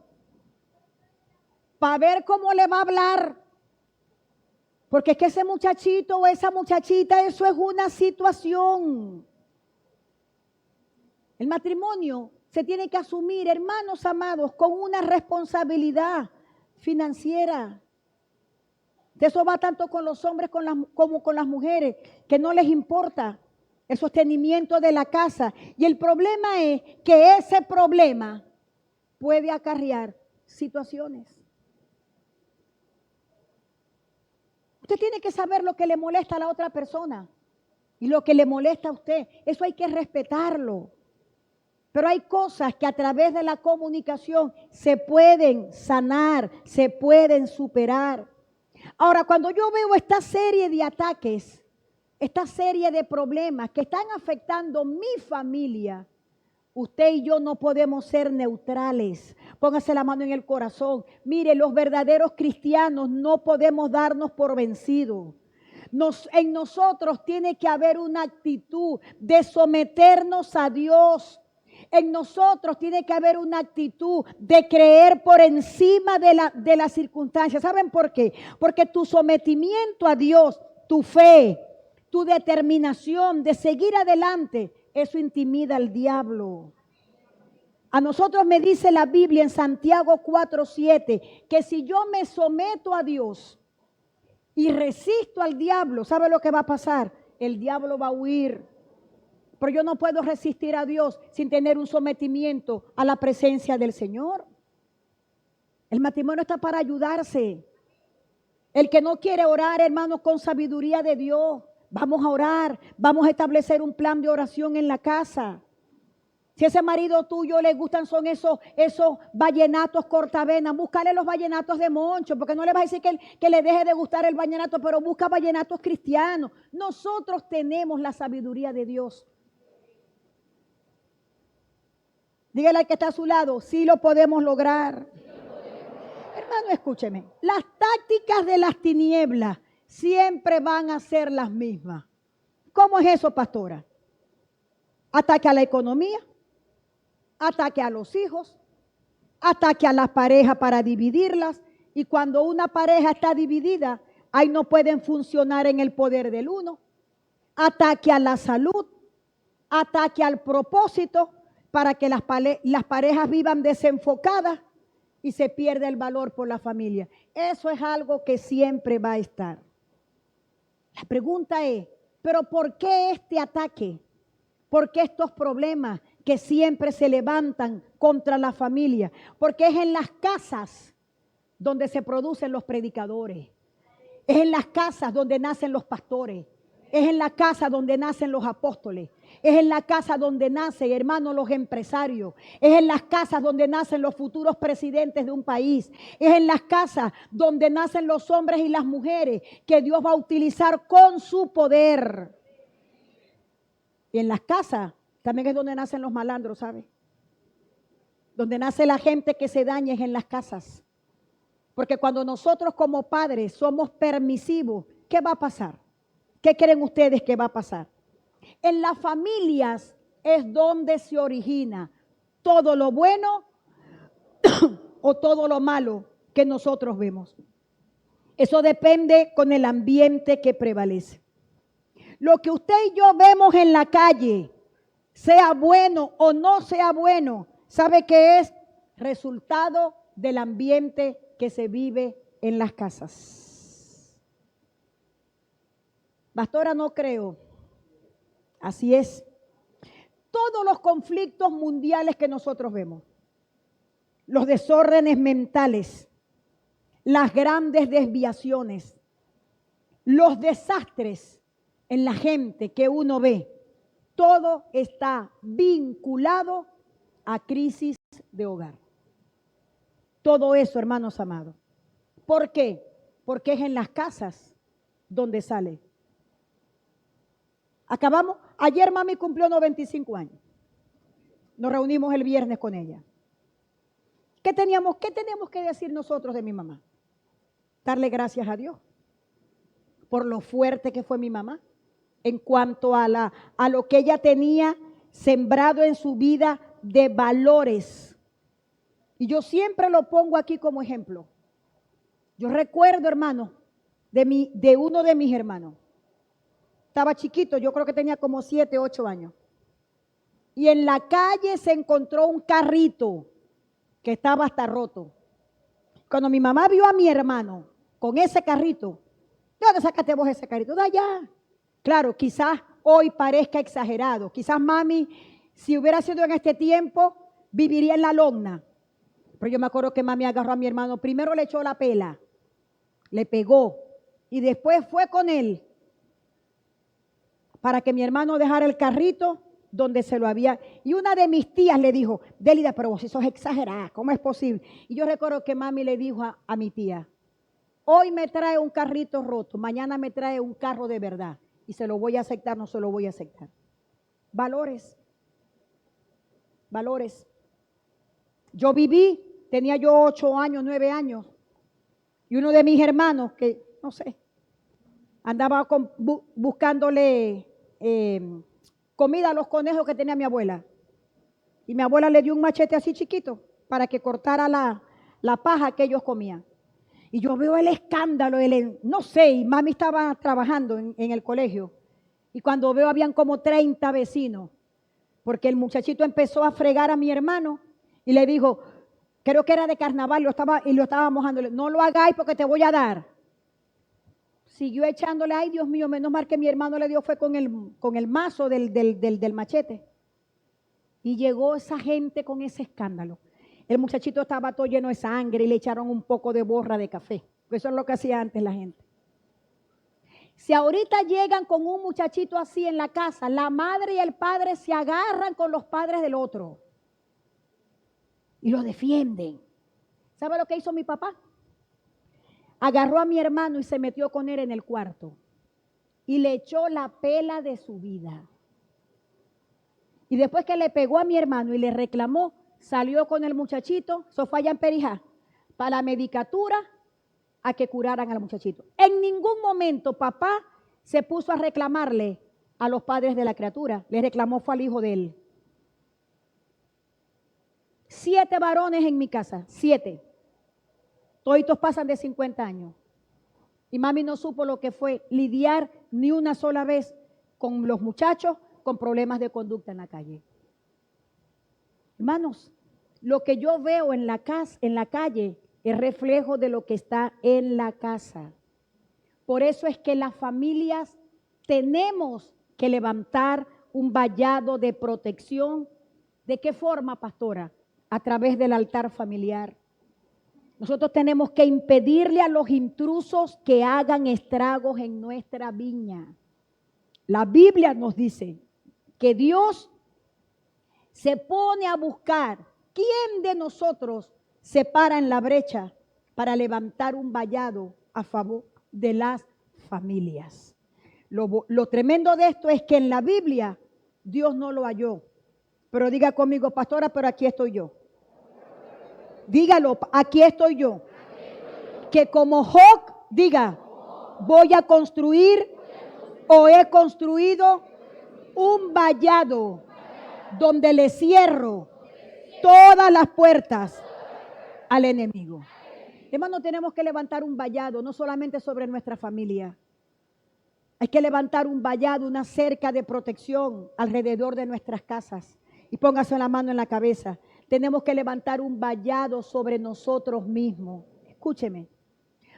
para ver cómo le va a hablar. Porque es que ese muchachito o esa muchachita, eso es una situación. El matrimonio se tiene que asumir, hermanos amados, con una responsabilidad financiera. De eso va tanto con los hombres como con las mujeres, que no les importa el sostenimiento de la casa. Y el problema es que ese problema puede acarrear situaciones. Usted tiene que saber lo que le molesta a la otra persona. y lo que le molesta a usted, eso hay que respetarlo. Pero hay cosas que a través de la comunicación se pueden sanar, se pueden superar. Ahora, cuando yo veo esta serie de ataques, esta serie de problemas que están afectando mi familia, usted y yo no podemos ser neutrales. Póngase la mano en el corazón. Mire, los verdaderos cristianos no podemos darnos por vencidos. En nosotros tiene que haber una actitud de someternos a Dios. En nosotros tiene que haber una actitud de creer por encima de las circunstancias. ¿Saben por qué? Porque tu sometimiento a Dios, tu fe, tu determinación de seguir adelante, eso intimida al diablo. A nosotros me dice la Biblia en Santiago 4:7 que si yo me someto a Dios y resisto al diablo, ¿sabe lo que va a pasar? El diablo va a huir. Pero yo no puedo resistir a Dios sin tener un sometimiento a la presencia del Señor. El matrimonio está para ayudarse. El que no quiere orar, hermano, con sabiduría de Dios, vamos a orar, vamos a establecer un plan de oración en la casa. Si ese marido tuyo le gustan son esos vallenatos cortavenas, búscale los vallenatos de Moncho, porque no le vas a decir que le deje de gustar el vallenato, pero busca vallenatos cristianos. Nosotros tenemos la sabiduría de Dios. Dígale al que está a su lado, sí lo podemos lograr. Hermano, escúcheme, las tácticas de las tinieblas siempre van a ser las mismas. ¿Cómo es eso, pastora? Ataque a la economía, ataque a los hijos, ataque a las parejas para dividirlas. Y cuando una pareja está dividida, ahí no pueden funcionar en el poder del uno. Ataque a la salud, ataque al propósito para que las parejas vivan desenfocadas y se pierde el valor por la familia. Eso es algo que siempre va a estar. La pregunta es, ¿pero por qué este ataque? ¿Por qué estos problemas que siempre se levantan contra la familia? Porque es en las casas donde se producen los predicadores. Es en las casas donde nacen los pastores. Es en la casa donde nacen los apóstoles. Es en la casa donde nacen, hermanos, los empresarios. Es en las casas donde nacen los futuros presidentes de un país. Es en las casas donde nacen los hombres y las mujeres que Dios va a utilizar con su poder. Y en las casas también es donde nacen los malandros, ¿sabe? Donde nace la gente que se daña es en las casas. Porque cuando nosotros como padres somos permisivos, ¿qué va a pasar? ¿Qué creen ustedes que va a pasar? En las familias es donde se origina todo lo bueno o todo lo malo que nosotros vemos. Eso depende con el ambiente que prevalece. Lo que usted y yo vemos en la calle, sea bueno o no sea bueno, ¿sabe qué es? Resultado del ambiente que se vive en las casas. Pastora, no creo. Así es. Todos los conflictos mundiales que nosotros vemos, los desórdenes mentales, las grandes desviaciones, los desastres en la gente que uno ve, todo está vinculado a crisis de hogar. Todo eso, hermanos amados. ¿Por qué? Porque es en las casas donde sale. Acabamos, ayer mami cumplió 95 años. Nos reunimos el viernes con ella. ¿Qué tenemos que decir nosotros de mi mamá? Darle gracias a Dios por lo fuerte que fue mi mamá en cuanto a lo que ella tenía sembrado en su vida de valores. Y yo siempre lo pongo aquí como ejemplo. Yo recuerdo, hermano, de uno de mis hermanos. Estaba chiquito, yo creo que tenía como 7, 8 años. Y en la calle se encontró un carrito que estaba hasta roto. Cuando mi mamá vio a mi hermano con ese carrito, ¿de dónde sacaste vos ese carrito? De allá. Claro, quizás hoy parezca exagerado. Quizás mami, si hubiera sido en este tiempo, viviría en la lona. Pero yo me acuerdo que mami agarró a mi hermano. Primero le echó la pela, le pegó y después fue con él para que mi hermano dejara el carrito donde se lo había. Y una de mis tías le dijo, Délida, pero vos sos exagerada, ¿cómo es posible? Y yo recuerdo que mami le dijo a mi tía, hoy me trae un carrito roto, mañana me trae un carro de verdad. Y se lo voy a aceptar, no se lo voy a aceptar. Valores. Valores. Yo viví, tenía yo 8 años, 9 años. Y uno de mis hermanos, que no sé, andaba buscándole comida a los conejos que tenía mi abuela. Y mi abuela le dio un machete así chiquito para que cortara la paja que ellos comían. Y yo veo el escándalo, no sé, y mami estaba trabajando en el colegio. Y cuando veo habían como 30 vecinos, porque el muchachito empezó a fregar a mi hermano y le dijo, creo que era de carnaval, lo estaba mojando, no lo hagáis porque te voy a dar. Siguió echándole, ay Dios mío, menos mal que mi hermano le dio fue con el mazo del machete. Y llegó esa gente con ese escándalo. El muchachito estaba todo lleno de sangre y le echaron un poco de borra de café. Eso es lo que hacía antes la gente. Si ahorita llegan con un muchachito así en la casa, la madre y el padre se agarran con los padres del otro y lo defienden. ¿Sabe lo que hizo mi papá? Agarró a mi hermano y se metió con él en el cuarto y le echó la pela de su vida. Y después que le pegó a mi hermano y le reclamó, salió con el muchachito, eso fue allá en Perijá, para la medicatura, a que curaran al muchachito. En ningún momento papá se puso a reclamarle a los padres de la criatura, le reclamó fue al hijo de él. 7 varones en mi casa, 7. Toditos pasan de 50 años. Y mami no supo lo que fue lidiar ni una sola vez con los muchachos con problemas de conducta en la calle. Hermanos, lo que yo veo en la calle es reflejo de lo que está en la casa. Por eso es que las familias tenemos que levantar un vallado de protección. ¿De qué forma, pastora? A través del altar familiar. Nosotros tenemos que impedirle a los intrusos que hagan estragos en nuestra viña. La Biblia nos dice que Dios se pone a buscar quién de nosotros se para en la brecha para levantar un vallado a favor de las familias. Lo tremendo de esto es que en la Biblia Dios no lo halló. Pero diga conmigo, pastora, pero aquí estoy yo. Dígalo, aquí estoy yo. Que como Job diga, voy a construir o he construido un vallado donde le cierro todas las puertas al enemigo. Hermano, tenemos que levantar un vallado, no solamente sobre nuestra familia. Hay que levantar un vallado, una cerca de protección alrededor de nuestras casas. Y póngase la mano en la cabeza. Tenemos que levantar un vallado sobre nosotros mismos. Escúcheme.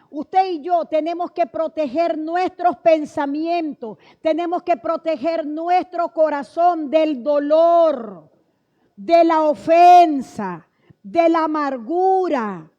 Usted y yo tenemos que proteger nuestros pensamientos. Tenemos que proteger nuestro corazón del dolor, de la ofensa, de la amargura.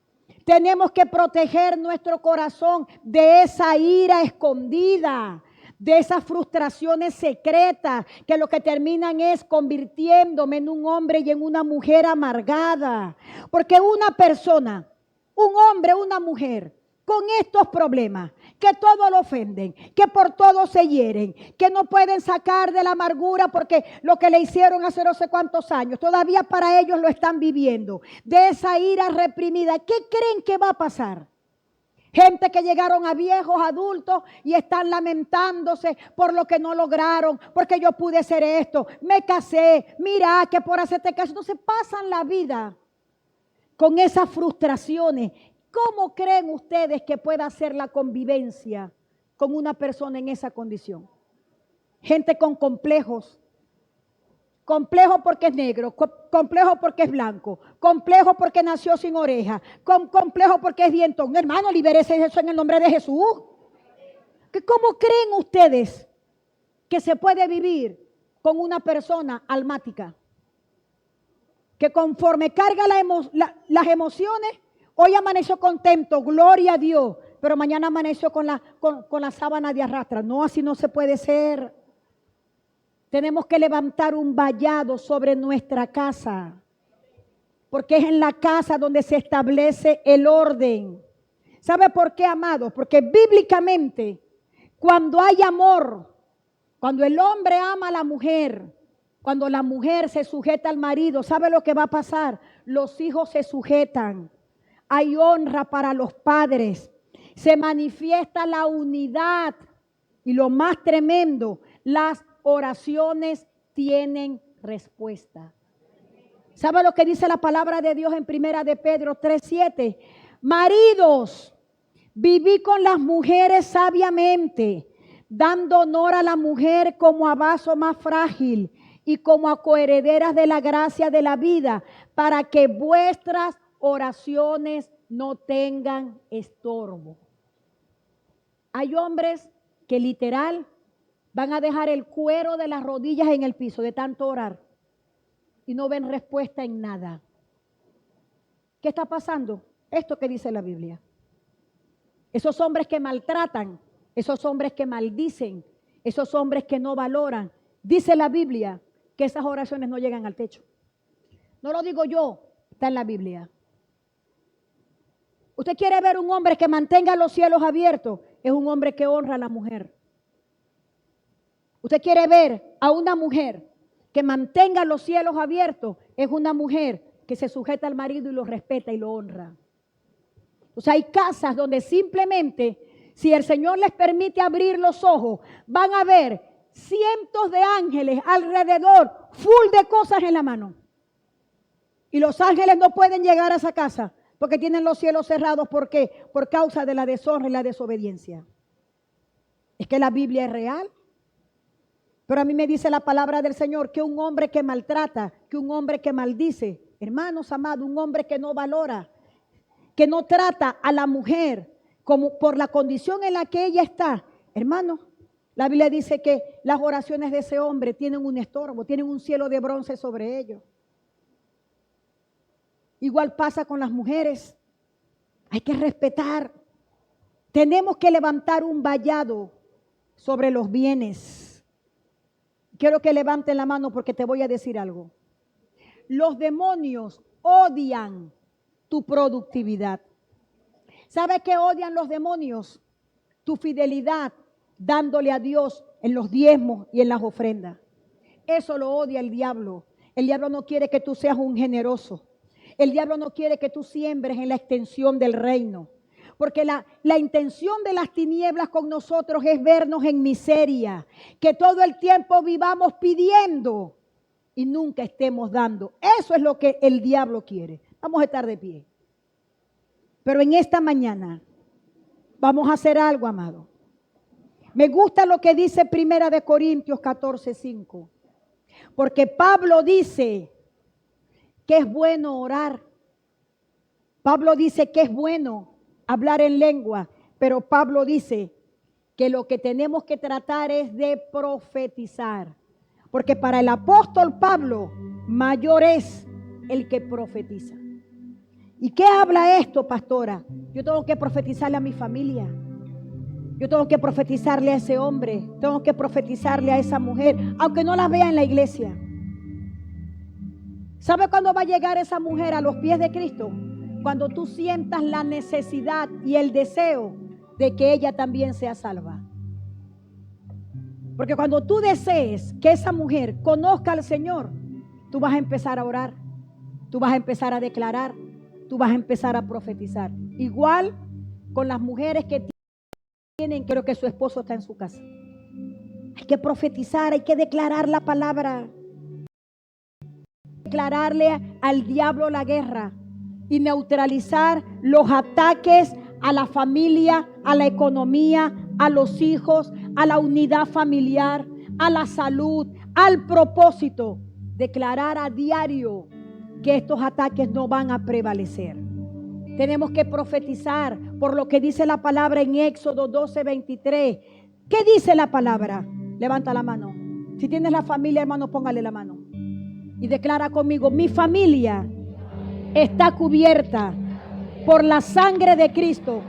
Tenemos que proteger nuestro corazón de esa ira escondida, de esas frustraciones secretas que lo que terminan es convirtiéndome en un hombre y en una mujer amargada. Porque una persona, un hombre, una mujer, con estos problemas, que todo lo ofenden, que por todo se hieren, que no pueden sacar de la amargura porque lo que le hicieron hace no sé cuántos años, todavía para ellos lo están viviendo, de esa ira reprimida, ¿qué creen que va a pasar? Gente que llegaron a viejos, adultos y están lamentándose por lo que no lograron, porque yo pude hacer esto, me casé, mira que por hacerte caso, entonces pasan la vida con esas frustraciones. ¿Cómo creen ustedes que pueda ser la convivencia con una persona en esa condición? Gente con complejos. Complejo porque es negro, complejo porque es blanco, complejo porque nació sin oreja, complejo porque es dientón. Hermano, libérese eso en el nombre de Jesús. ¿Cómo creen ustedes que se puede vivir con una persona almática? Que conforme carga las emociones, hoy amaneció contento, gloria a Dios, pero mañana amaneció con la sábana de arrastra. No, así no se puede ser. Tenemos que levantar un vallado sobre nuestra casa, porque es en la casa donde se establece el orden. ¿Sabe por qué, amados? Porque bíblicamente, cuando hay amor, cuando el hombre ama a la mujer, cuando la mujer se sujeta al marido, ¿sabe lo que va a pasar? Los hijos se sujetan. Hay honra para los padres. Se manifiesta la unidad. Y lo más tremendo, las oraciones tienen respuesta. ¿Sabe lo que dice la palabra de Dios en Primera de Pedro 3:7? Maridos, viví con las mujeres sabiamente, dando honor a la mujer como a vaso más frágil y como a coherederas de la gracia de la vida, para que vuestras oraciones no tengan estorbo. Hay hombres que literal van a dejar el cuero de las rodillas en el piso de tanto orar y no ven respuesta en nada. ¿Qué está pasando? Esto que dice la Biblia. Esos hombres que maltratan, esos hombres que maldicen, esos hombres que no valoran, dice la Biblia que esas oraciones no llegan al techo. No lo digo yo, está en la Biblia. Usted quiere ver un hombre que mantenga los cielos abiertos, es un hombre que honra a la mujer. Usted quiere ver a una mujer que mantenga los cielos abiertos, es una mujer que se sujeta al marido y lo respeta y lo honra. O sea, hay casas donde simplemente, si el Señor les permite abrir los ojos, van a ver cientos de ángeles alrededor, full de cosas en la mano. Y los ángeles no pueden llegar a esa casa porque tienen los cielos cerrados. ¿Por qué? Por causa de la deshonra y la desobediencia. Es que la Biblia es real. Pero a mí me dice la palabra del Señor que un hombre que maltrata, que un hombre que maldice, hermanos amados, un hombre que no valora, que no trata a la mujer como por la condición en la que ella está, hermanos, la Biblia dice que las oraciones de ese hombre tienen un estorbo, tienen un cielo de bronce sobre ellos. Igual pasa con las mujeres. Hay que respetar. Tenemos que levantar un vallado sobre los bienes. Quiero que levanten la mano porque te voy a decir algo. Los demonios odian tu productividad. ¿Sabe qué odian los demonios? Tu fidelidad dándole a Dios en los diezmos y en las ofrendas. Eso lo odia el diablo. El diablo no quiere que tú seas un generoso. El diablo no quiere que tú siembres en la extensión del reino. Porque la intención de las tinieblas con nosotros es vernos en miseria. Que todo el tiempo vivamos pidiendo y nunca estemos dando. Eso es lo que el diablo quiere. Vamos a estar de pie. Pero en esta mañana vamos a hacer algo, amado. Me gusta lo que dice Primera de Corintios 14:5. Porque Pablo dice que es bueno orar. Pablo dice que es bueno hablar en lengua, pero Pablo dice que lo que tenemos que tratar es de profetizar. Porque para el apóstol Pablo, mayor es el que profetiza. ¿Y qué habla esto, pastora? Yo tengo que profetizarle a mi familia. Yo tengo que profetizarle a ese hombre. Tengo que profetizarle a esa mujer, aunque no la vea en la iglesia. ¿Sabe cuándo va a llegar esa mujer a los pies de Cristo? Cuando tú sientas la necesidad y el deseo de que ella también sea salva. Porque cuando tú desees que esa mujer conozca al Señor, tú vas a empezar a orar, tú vas a empezar a declarar, tú vas a empezar a profetizar. Igual con las mujeres que tienen, creo que su esposo está en su casa. Hay que profetizar, hay que declarar la palabra. Declararle al diablo la guerra y neutralizar los ataques a la familia, a la economía, a los hijos, a la unidad familiar, a la salud, al propósito. Declarar a diario que estos ataques no van a prevalecer. Tenemos que profetizar por lo que dice la palabra en Éxodo 12:23. ¿Qué dice la palabra? Levanta la mano. Si tienes la familia, hermano, póngale la mano. Y declara conmigo: mi familia está cubierta por la sangre de Cristo.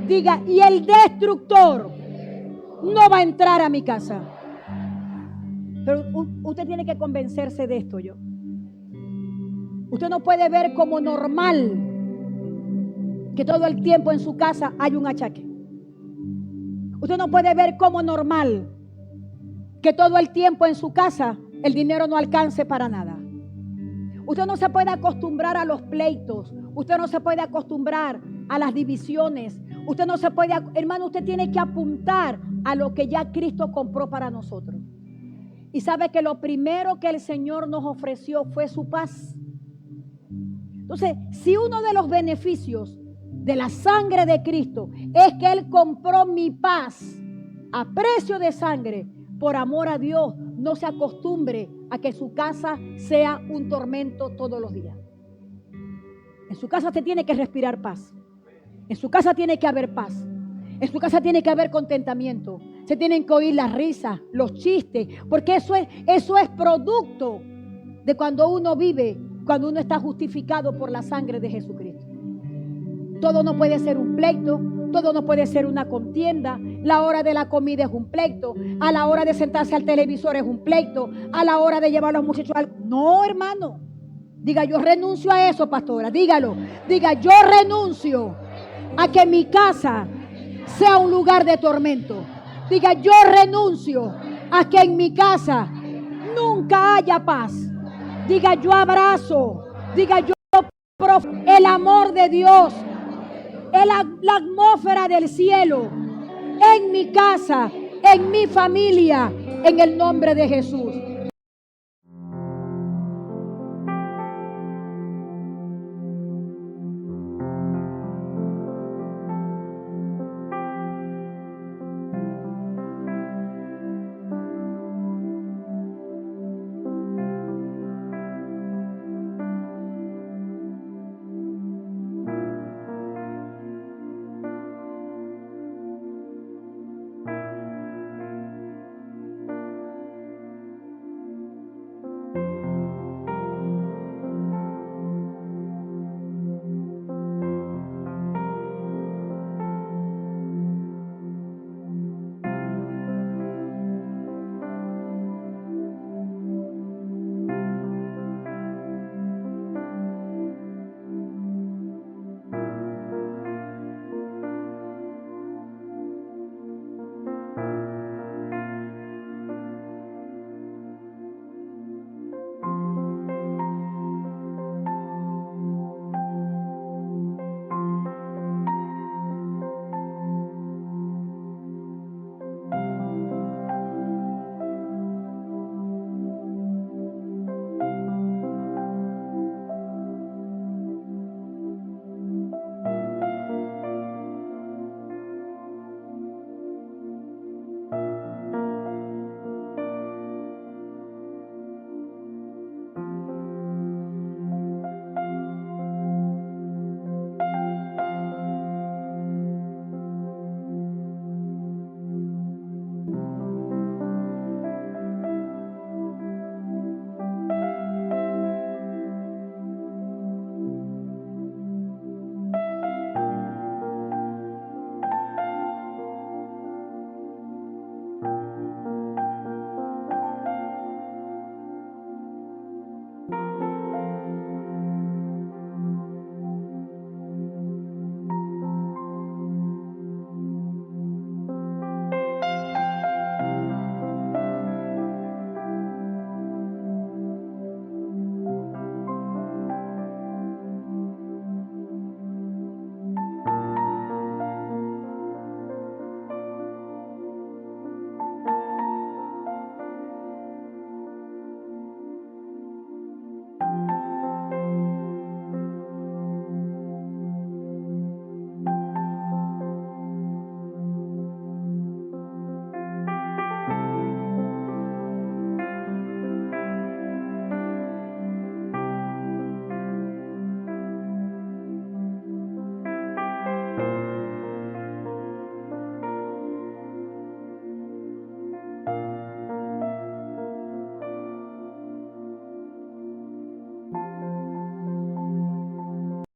Diga: y el destructor no va a entrar a mi casa. Pero usted tiene que convencerse de esto, yo. Usted no puede ver como normal que todo el tiempo en su casa hay un achaque. Usted no puede ver como normal que todo el tiempo en su casa el dinero no alcance para nada. Usted no se puede acostumbrar a los pleitos. Usted no se puede acostumbrar a las divisiones. Usted no se puede, hermano, usted tiene que apuntar a lo que ya Cristo compró para nosotros. Y sabe que lo primero que el Señor nos ofreció fue su paz. Entonces, si uno de los beneficios de la sangre de Cristo es que Él compró mi paz a precio de sangre, por amor a Dios, no se acostumbre a que su casa sea un tormento todos los días. En su casa se tiene que respirar paz. En su casa tiene que haber paz. En su casa tiene que haber contentamiento. Se tienen que oír las risas, los chistes, porque eso es producto de cuando uno vive, cuando uno está justificado por la sangre de Jesucristo. Todo no puede ser un pleito, todo no puede ser una contienda. La hora de la comida es un pleito, a la hora de sentarse al televisor es un pleito, a la hora de llevar a los muchachos al... No, hermano. Diga, yo renuncio a eso, pastora. Dígalo. Diga, yo renuncio a que mi casa sea un lugar de tormento. Diga, yo renuncio a que en mi casa nunca haya paz. Diga, yo abrazo. Diga, yo el amor de Dios, la atmósfera del cielo en mi casa, en mi familia, en el nombre de Jesús.